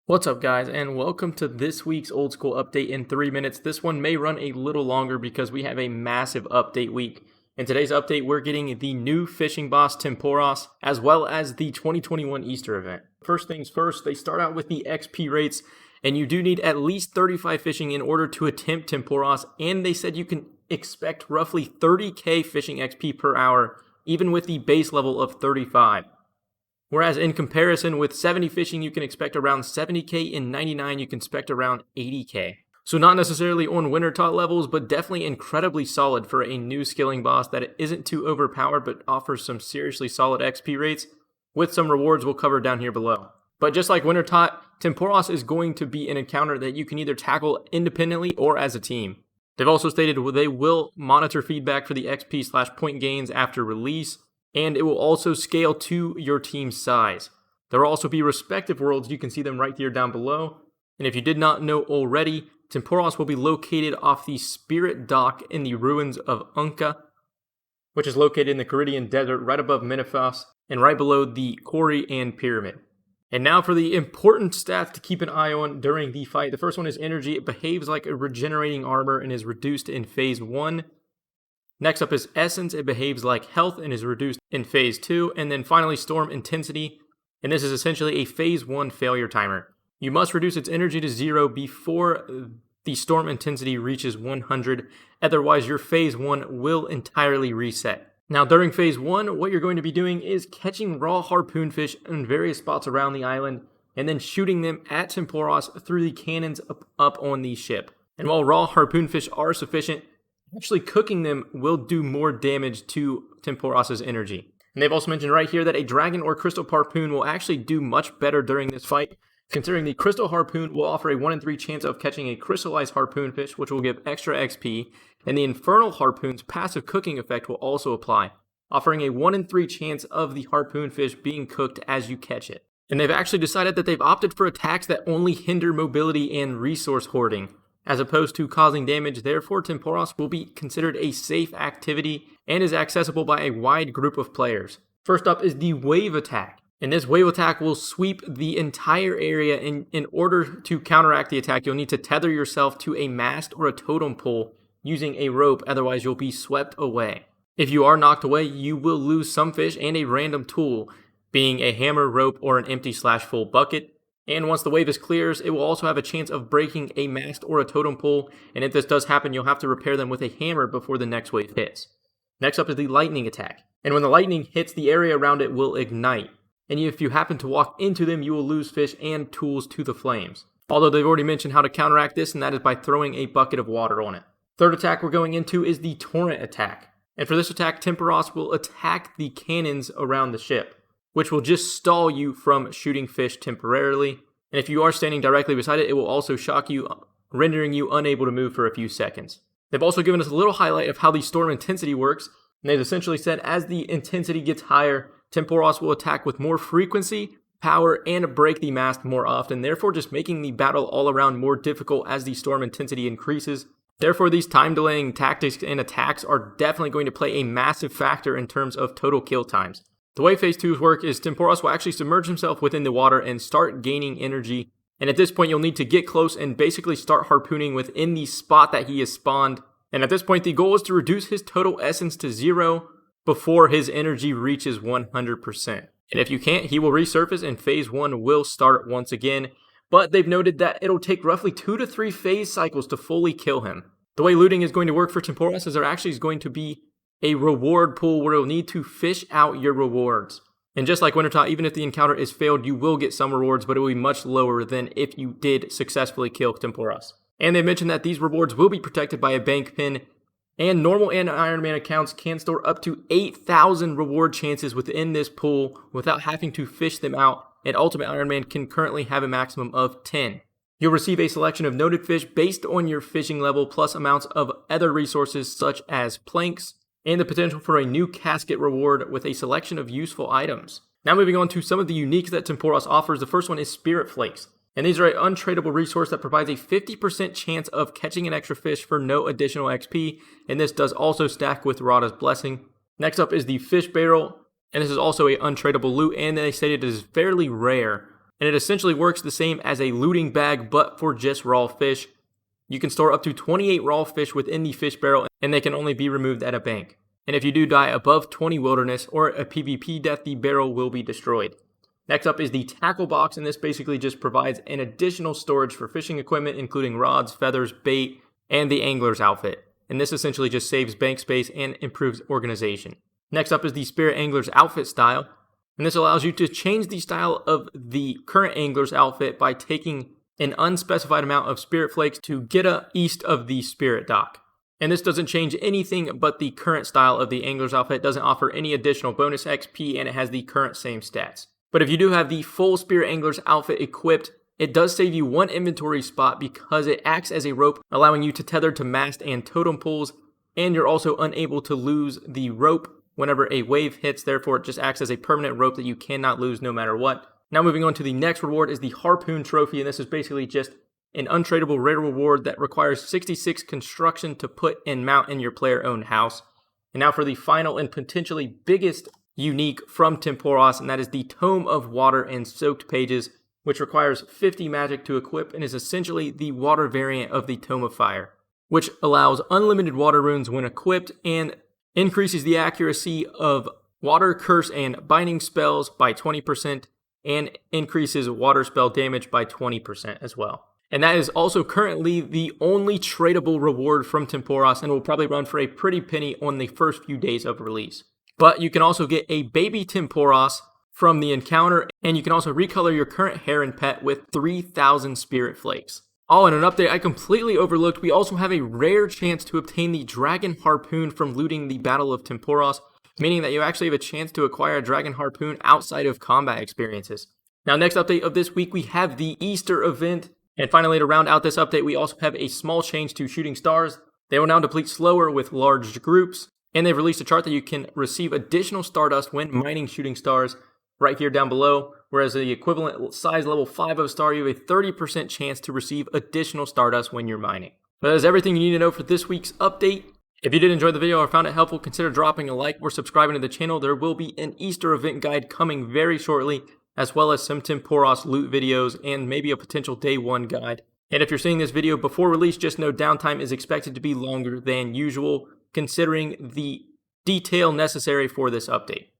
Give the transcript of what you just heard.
What's up guys, and welcome to this week's old school update in 3 minutes. This one may run a little longer because we have a massive update week. In today's update, we're getting the new fishing boss Tempoross, as well as the 2021 Easter event. First things first, they start out with the XP rates, and you do need at least 35 fishing in order to attempt Tempoross, and they said you can expect roughly 30k fishing XP per hour, even with the base level of 35. Whereas in comparison with 70 fishing, you can expect around 70k, and 99 you can expect around 80k. So not necessarily on winter taught levels, but definitely incredibly solid for a new skilling boss that isn't too overpowered but offers some seriously solid XP rates, with some rewards we'll cover down here below. But just like winter taught, Tempoross is going to be an encounter that you can either tackle independently or as a team. They've also stated they will monitor feedback for the XP/point gains after release, and it will also scale to your team's size. There will also be respective worlds, you can see them right here down below. And if you did not know already, Tempoross will be located off the Spirit Dock in the Ruins of Unkah, which is located in the Caridian Desert right above Menifos and right below the Quarry and Pyramid. And now for the important stats to keep an eye on during the fight. The first one is energy. It behaves like a regenerating armor and is reduced in phase 1. Next up is Essence. It behaves like health and is reduced in phase 2. And then finally Storm Intensity, and this is essentially a phase 1 failure timer. You must reduce its energy to 0 before the Storm Intensity reaches 100, otherwise your phase 1 will entirely reset. Now during phase 1, what you're going to be doing is catching raw harpoonfish in various spots around the island, and then shooting them at Tempoross through the cannons up on the ship. And while raw harpoonfish are sufficient, actually cooking them will do more damage to Tempoross's energy. And they've also mentioned right here that a dragon or crystal harpoon will actually do much better during this fight, considering the crystal harpoon will offer a 1 in 3 chance of catching a crystallized harpoonfish, which will give extra XP, and the infernal harpoon's passive cooking effect will also apply, offering a 1 in 3 chance of the harpoonfish being cooked as you catch it. And they've actually decided that they've opted for attacks that only hinder mobility and resource hoarding, as opposed to causing damage. Therefore, Tempoross will be considered a safe activity and is accessible by a wide group of players. First up is the wave attack. And this wave attack will sweep the entire area. In order to counteract the attack, you'll need to tether yourself to a mast or a totem pole using a rope, otherwise you'll be swept away. If you are knocked away, you will lose some fish and a random tool, being a hammer, rope, or an empty/full bucket. And once the wave clears, it will also have a chance of breaking a mast or a totem pole, and if this does happen, you'll have to repair them with a hammer before the next wave hits. Next up is the lightning attack. And when the lightning hits, the area around it will ignite. And if you happen to walk into them, you will lose fish and tools to the flames. Although they've already mentioned how to counteract this, and that is by throwing a bucket of water on it. Third attack we're going into is the Torrent Attack. And for this attack, Tempoross will attack the cannons around the ship, which will just stall you from shooting fish temporarily. And if you are standing directly beside it, it will also shock you, rendering you unable to move for a few seconds. They've also given us a little highlight of how the Storm Intensity works, and they've essentially said as the intensity gets higher, Tempoross will attack with more frequency, power, and break the mast more often, therefore just making the battle all around more difficult as the Storm Intensity increases. Therefore, these time-delaying tactics and attacks are definitely going to play a massive factor in terms of total kill times. The way phase 2's work is Tempoross will actually submerge himself within the water and start gaining energy, and at this point you'll need to get close and basically start harpooning within the spot that he has spawned. And at this point the goal is to reduce his total essence to 0 before his energy reaches 100%. And if you can't, he will resurface and phase 1 will start once again, but they've noted that it'll take roughly 2 to 3 phase cycles to fully kill him. The way looting is going to work for Tempoross is there actually is going to be a reward pool where you'll need to fish out your rewards. And just like Wintertime, even if the encounter is failed, you will get some rewards, but it will be much lower than if you did successfully kill Tempoross. And they mentioned that these rewards will be protected by a bank pin, and normal and Iron Man accounts can store up to 8,000 reward chances within this pool without having to fish them out, and Ultimate Iron Man can currently have a maximum of 10. You'll receive a selection of noted fish based on your fishing level, plus amounts of other resources such as planks, and the potential for a new casket reward with a selection of useful items. Now moving on to some of the uniques that Tempoross offers. The first one is Spirit Flakes. And these are an untradeable resource that provides a 50% chance of catching an extra fish for no additional XP, and this does also stack with Rada's Blessing. Next up is the Fish Barrel, and this is also an untradeable loot, and they stated it is fairly rare. and it essentially works the same as a looting bag but for just raw fish. You can store up to 28 raw fish within the fish barrel, and they can only be removed at a bank. And if you do die above 20 wilderness or a PvP death, the barrel will be destroyed. Next up is the tackle box, and this basically just provides an additional storage for fishing equipment, including rods, feathers, bait, and the angler's outfit. And this essentially just saves bank space and improves organization. Next up is the Spirit Angler's outfit style, and this allows you to change the style of the current angler's outfit by taking an unspecified amount of Spirit Flakes to get east of the Spirit dock. And this doesn't change anything but the current style of the angler's outfit. It doesn't offer any additional bonus XP, and it has the current same stats. But if you do have the full Spirit Angler's outfit equipped, it does save you one inventory spot because it acts as a rope, allowing you to tether to mast and totem poles, and you're also unable to lose the rope whenever a wave hits. Therefore, it just acts as a permanent rope that you cannot lose no matter what. Now moving on to the next reward is the Harpoon Trophy, and this is basically just an untradeable rare reward that requires 66 construction to put and mount in your player-owned house. And now for the final and potentially biggest unique from Tempoross, and that is the Tome of Water and Soaked Pages, which requires 50 magic to equip and is essentially the water variant of the Tome of Fire, which allows unlimited water runes when equipped and increases the accuracy of water, curse, and binding spells by 20%, and increases water spell damage by 20% as well. And that is also currently the only tradable reward from Tempoross, and will probably run for a pretty penny on the first few days of release. But you can also get a baby Tempoross from the encounter, and you can also recolor your current heron pet with 3,000 Spirit Flakes. Oh, and an update I completely overlooked, we also have a rare chance to obtain the Dragon Harpoon from looting the Battle of Tempoross, meaning that you actually have a chance to acquire a Dragon Harpoon outside of combat experiences. Now, next update of this week, we have the Easter event. And finally, to round out this update, we also have a small change to shooting stars. They will now deplete slower with large groups, and they've released a chart that you can receive additional Stardust when mining shooting stars right here down below, whereas the equivalent size level 5 of star, you have a 30% chance to receive additional Stardust when you're mining. But that is everything you need to know for this week's update. If you did enjoy the video or found it helpful, consider dropping a like or subscribing to the channel. There will be an Easter event guide coming very shortly, as well as some Tempoross loot videos and maybe a potential day 1 guide. And if you're seeing this video before release, just know downtime is expected to be longer than usual, considering the detail necessary for this update.